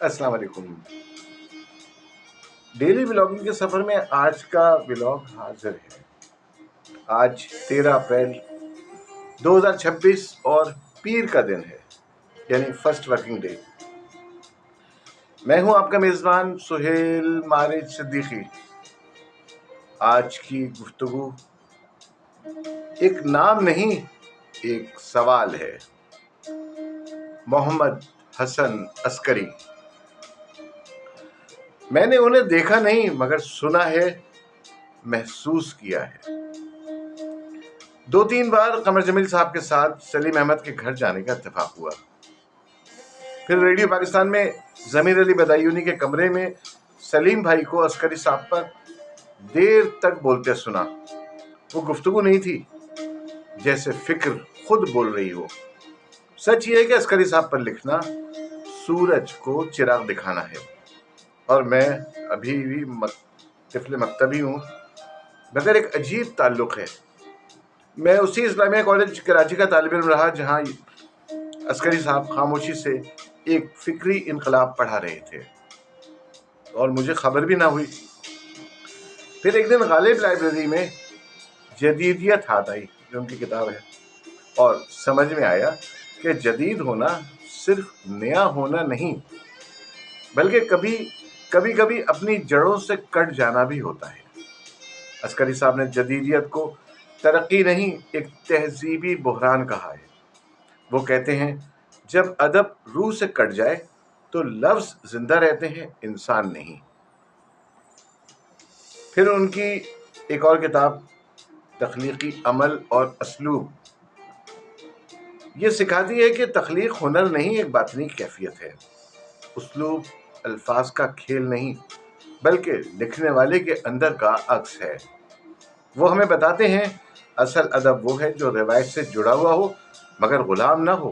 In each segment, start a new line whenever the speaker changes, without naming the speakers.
السلام علیکم۔ Daily vlogging کے سفر میں آج کا ولاگ حاضر ہے۔ آج 13 اپریل 2026 اور پیر کا دن ہے، یعنی فرسٹ ورکنگ ڈے۔ میں ہوں آپ کا میزبان سہیل مارج صدیقی۔ آج کی گفتگو ایک نام نہیں، ایک سوال ہے۔ محمد حسن عسکری۔ میں نے انہیں دیکھا نہیں مگر سنا ہے، محسوس کیا ہے۔ 2-3 بار قمر جمیل صاحب کے ساتھ سلیم احمد کے گھر جانے کا اتفاق ہوا۔ پھر ریڈیو پاکستان میں ضمیر علی بدایونی کے کمرے میں سلیم بھائی کو عسکری صاحب پر دیر تک بولتے سنا۔ وہ گفتگو نہیں تھی، جیسے فکر خود بول رہی ہو۔ سچ یہ ہے کہ عسکری صاحب پر لکھنا سورج کو چراغ دکھانا ہے، اور میں ابھی بھی طفل مکتبی ہوں، مگر ایک عجیب تعلق ہے۔ میں اسی اسلامیہ کالج کراچی کا طالب علم رہا جہاں عسکری صاحب خاموشی سے ایک فکری انقلاب پڑھا رہے تھے اور مجھے خبر بھی نہ ہوئی۔ پھر ایک دن غالب لائبریری میں جدیدیت ہاتھ آئی، جو ان کی کتاب ہے، اور سمجھ میں آیا کہ جدید ہونا صرف نیا ہونا نہیں، بلکہ کبھی کبھی اپنی جڑوں سے کٹ جانا بھی ہوتا ہے۔ عسکری صاحب نے جدیدیت کو ترقی نہیں، ایک تہذیبی بحران کہا ہے۔ وہ کہتے ہیں جب ادب روح سے کٹ جائے تو لفظ زندہ رہتے ہیں، انسان نہیں۔ پھر ان کی ایک اور کتاب تخلیقی عمل اور اسلوب یہ سکھاتی ہے کہ تخلیق ہنر نہیں، ایک باطنی کیفیت ہے۔ اسلوب الفاظ کا کھیل نہیں، بلکہ لکھنے والے کے اندر کا عکس ہے۔ وہ ہمیں بتاتے ہیں اصل ادب وہ ہے جو روایت سے جڑا ہوا ہو مگر غلام نہ ہو،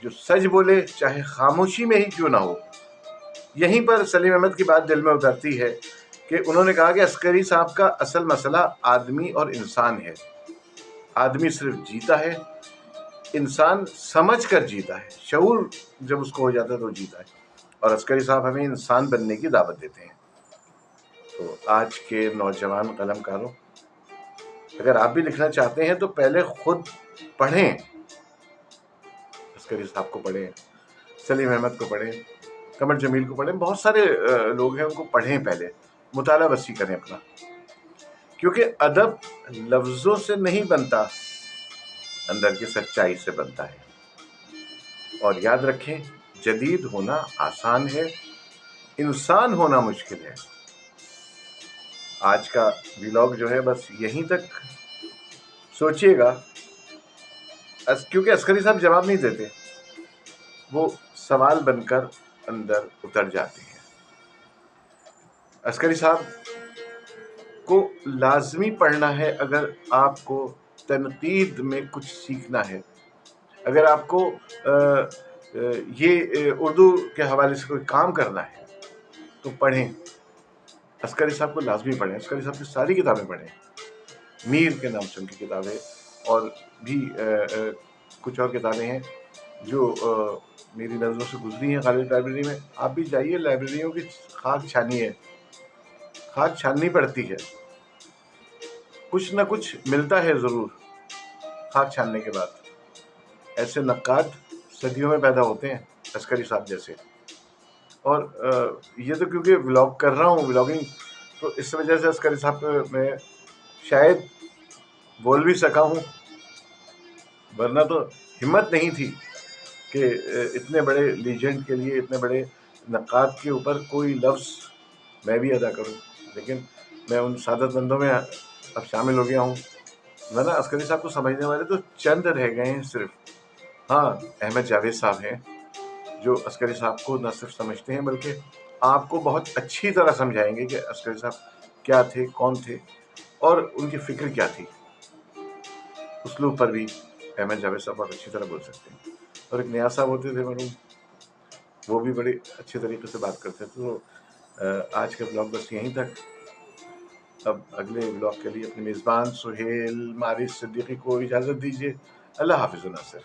جو سچ بولے چاہے خاموشی میں ہی کیوں نہ ہو۔ یہیں پر سلیم احمد کی بات دل میں اترتی ہے کہ انہوں نے کہا کہ عسکری صاحب کا اصل مسئلہ آدمی اور انسان ہے۔ آدمی صرف جیتا ہے، انسان سمجھ کر جیتا ہے، شعور جب اس کو ہو جاتا ہے تو جیتا ہے، اور عسکری صاحب ہمیں انسان بننے کی دعوت دیتے ہیں۔ تو آج کے نوجوان قلم کاروں، اگر آپ بھی لکھنا چاہتے ہیں تو پہلے خود پڑھیں، عسکری صاحب کو پڑھیں، سلیم احمد کو پڑھیں، قمر جمیل کو پڑھیں، بہت سارے لوگ ہیں، ان کو پڑھیں، پہلے مطالعہ وسیع کریں اپنا، کیونکہ ادب لفظوں سے نہیں بنتا، اندر کی سچائی سے بنتا ہے۔ اور یاد رکھیں، جدید ہونا آسان ہے، انسان ہونا مشکل ہے۔ آج کا ولاگ جو ہے بس یہیں تک سوچیے گا، کیونکہ عسکری صاحب جواب نہیں دیتے، وہ سوال بن کر اندر اتر جاتے ہیں۔ عسکری صاحب کو لازمی پڑھنا ہے اگر آپ کو تنقید میں کچھ سیکھنا ہے، اگر آپ کو یہ اردو کے حوالے سے کوئی کام کرنا ہے تو پڑھیں، عسکری صاحب کو لازمی پڑھیں، عسکری صاحب کی ساری کتابیں پڑھیں، میر کے نام سے ان کی کتابیں، اور بھی کچھ اور کتابیں ہیں جو میری نظروں سے گزری ہیں غالب لائبریری میں۔ آپ بھی جائیے، لائبریریوں کی خاک چھانیے، خاک چھاننی پڑتی ہے، کچھ نہ کچھ ملتا ہے ضرور خاک چھاننے کے بعد۔ ایسے نقاد صدیوں میں پیدا ہوتے ہیں، عسکری صاحب جیسے۔ اور یہ تو کیونکہ ولاگ کر رہا ہوں، ولاگنگ، تو اس وجہ سے عسکری صاحب میں شاید بول بھی سکا ہوں، ورنہ تو ہمت نہیں تھی کہ اتنے بڑے لیجنڈ کے لیے، اتنے بڑے نقاد کے اوپر کوئی لفظ میں بھی ادا کروں، لیکن میں ان سعادت مندوں میں اب شامل ہو گیا ہوں، ورنہ عسکری صاحب کو سمجھنے والے تو چند رہ گئے ہیں صرف۔ ہاں، احمد جاوید صاحب ہیں جو عسکری صاحب کو نہ صرف سمجھتے ہیں بلکہ آپ کو بہت اچھی طرح سمجھائیں گے کہ عسکری صاحب کیا تھے، کون تھے، اور ان کی فکر کیا تھی۔ اسلوب پر بھی احمد جاوید صاحب بہت اچھی طرح بول سکتے ہیں۔ اور ایک نیا صاحب ہوتے تھے مرحوم، وہ بھی بڑے اچھے طریقے سے بات کرتے تھے۔ تو آج کا بلاگ بس یہیں تک۔ اب اگلے بلاگ کے لیے اپنے میزبان سہیل مارج صدیقی کو اجازت دیجیے۔ اللہ حافظ ناصر۔